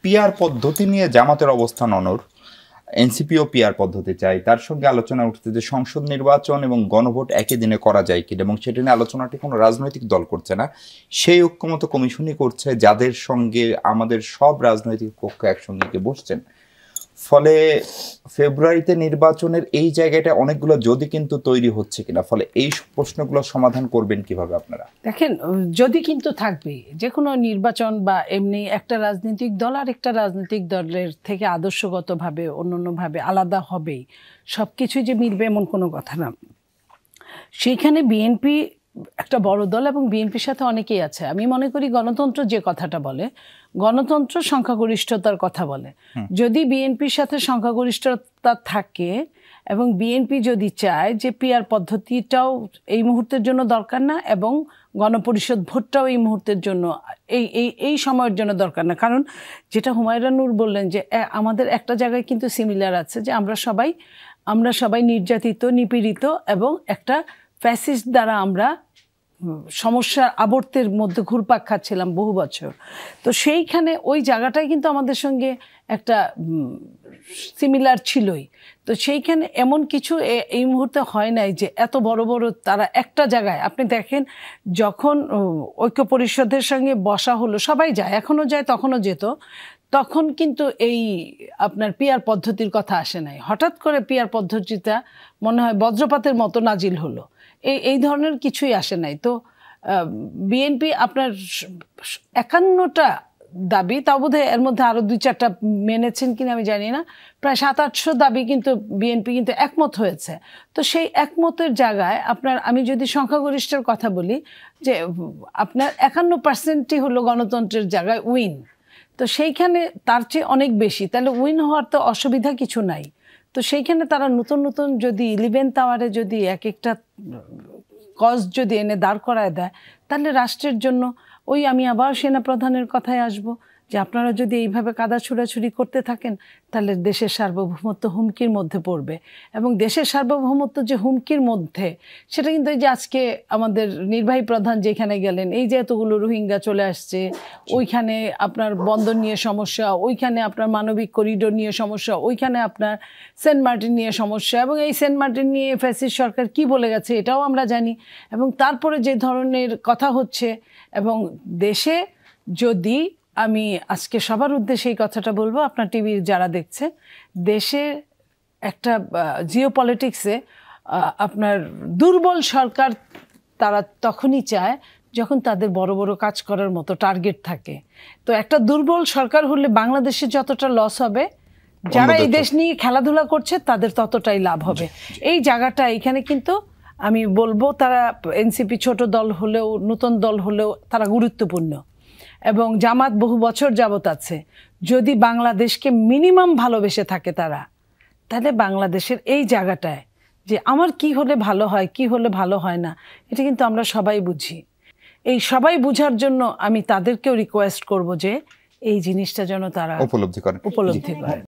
PR পদ্ধতি নিয়ে জামাতের অবস্থান অনড়, এনসিপিও পিআর পদ্ধতি চাই, তার সঙ্গে আলোচনা উঠছে যে সংসদ নির্বাচন এবং গণভোট একই দিনে করা যায় কিনা, এবং সেটা নিয়ে আলোচনাটি কোনো রাজনৈতিক দল করছে না, সেই ঐক্যমত কমিশনই করছে, যাদের সঙ্গে আমাদের সব রাজনৈতিক পক্ষ একসঙ্গে গিয়ে বসছেন। ফলে ফেব্রুয়ারিতে নির্বাচনের এই জায়গাটা অনেকগুলো যদি কিন্তু তৈরি হচ্ছে কিনা, ফলে এই প্রশ্নগুলো সমাধান করবেন কিভাবে আপনারা? দেখেন, যদি কিন্তু থাকবে যে কোনো নির্বাচন বা এমনি একটা রাজনৈতিক দল আর একটা রাজনৈতিক দলের থেকে আদর্শগতভাবে অন্যান্যভাবে আলাদা হবেই, সব কিছুই যে মিলবে এমন কোনো কথা না। সেইখানে বিএনপি একটা বড় দল এবং বিএনপির সাথে অনেকেই আছে। আমি মনে করি গণতন্ত্র যে কথাটা বলে, গণতন্ত্র সংখ্যাগরিষ্ঠতার কথা বলে। যদি বিএনপির সাথে সংখ্যাগরিষ্ঠতা থাকে এবং বিএনপি যদি চায় যে পিআর পদ্ধতিটাও এই মুহূর্তের জন্য দরকার না এবং গণপরিষদ ভোটটাও এই মুহূর্তের জন্য এই সময়ের জন্য দরকার না, কারণ যেটা হুমায়রা নূর বললেন যে আমাদের একটা জায়গায় কিন্তু সিমিলার আছে, যে আমরা সবাই নির্যাতিত, নিপীড়িত এবং একটা ফ্যাসিস্ট দ্বারা আমরা সমস্যার আবর্তের মধ্যে ঘুরপাক খাচ্ছিলাম বহু বছর। তো সেইখানে ওই জায়গাটাই কিন্তু আমাদের সঙ্গে একটা সিমিলার ছিলই। তো সেইখানে এমন কিছু এই মুহূর্তে হয় নাই যে এত বড় বড় তারা একটা জায়গায়। আপনি দেখেন, যখন ঐক্য পরিষদের সঙ্গে বসা হলো, সবাই যায়, এখনও যায়, তখনও যেত, তখন কিন্তু এই আপনার পিআর পদ্ধতির কথা আসে নাই। হঠাৎ করে পিআর পদ্ধতিটা মনে হয় বজ্রপাতের মতো নাজিল হলো, এই ধরনের কিছুই আসে নাই। তো বিএনপি আপনার 51টা দাবি, তাও বোধহয় এর মধ্যে আরও 2-4টা মেনেছেন কিনা আমি জানি না, প্রায় 700-800 দাবি কিন্তু বিএনপি কিন্তু একমত হয়েছে। তো সেই একমতের জায়গায় আপনার, আমি যদি সংখ্যাগরিষ্ঠের কথা বলি, যে আপনার 51%ই হলো গণতন্ত্রের জায়গায় উইন। তো সেইখানে তার চেয়ে অনেক বেশি, তাহলে উইন হওয়ার তো অসুবিধা কিছু নাই। তো সেইখানে তারা নতুন নতুন যদি 11th আওয়ারে যদি এক একটা কজ যদি এনে দাঁড় করায় দেয়, তাহলে রাষ্ট্রের জন্য আমি আবার সেনাপ্রধানের কথায় আসব, যে আপনারা যদি এইভাবে কাদা ছুড়াছুড়ি করতে থাকেন, তাহলে দেশের সার্বভৌমত্ব হুমকির মধ্যে পড়বে। এবং দেশের সার্বভৌমত্ব যে হুমকির মধ্যে, সেটা কিন্তু এই যে আজকে আমাদের নির্বাহী প্রধান যেখানে গেলেন, এই যে এতগুলো রোহিঙ্গা চলে আসছে, ওইখানে আপনার বন্দর নিয়ে সমস্যা, ওইখানে আপনার মানবিক করিডোর নিয়ে সমস্যা, ওইখানে আপনার সেন্ট মার্টিন নিয়ে সমস্যা, এবং এই সেন্ট মার্টিন নিয়ে ফ্যাসিস্ট সরকার কি বলে গেছে এটাও আমরা জানি। এবং তারপরে যে ধরনের কথা হচ্ছে, এবং দেশে যদি, আমি আজকে সবার উদ্দেশ্যে এই কথাটা বলবো, আপনার টিভির যারা দেখছে, দেশে একটা জিওপলিটিক্সে আপনার দুর্বল সরকার তারা তখনই চায় যখন তাদের বড় বড় কাজ করার মতো টার্গেট থাকে। তো একটা দুর্বল সরকার হলে বাংলাদেশে যতটা লস হবে, যারা এই দেশ নিয়ে খেলাধুলা করছে তাদের ততটাই লাভ হবে। এই জায়গাটা এখানে কিন্তু আমি বলবো, তারা এনসিপি ছোট দল হলেও, নতুন দল হলেও তারা গুরুত্বপূর্ণ, এবং জামাত বহু বছর যাবত আছে। যদি বাংলাদেশকে মিনিমাম ভালোবেসে থাকে তারা, তাহলে বাংলাদেশের এই জায়গাটায় যে আমার কি হলে ভালো হয়, কি হলে ভালো হয় না, এটা কিন্তু আমরা সবাই বুঝি। এই সবাই বুঝার জন্য আমি তাদেরকেও রিকোয়েস্ট করব যে এই জিনিসটা যেন তারা উপলব্ধি করে।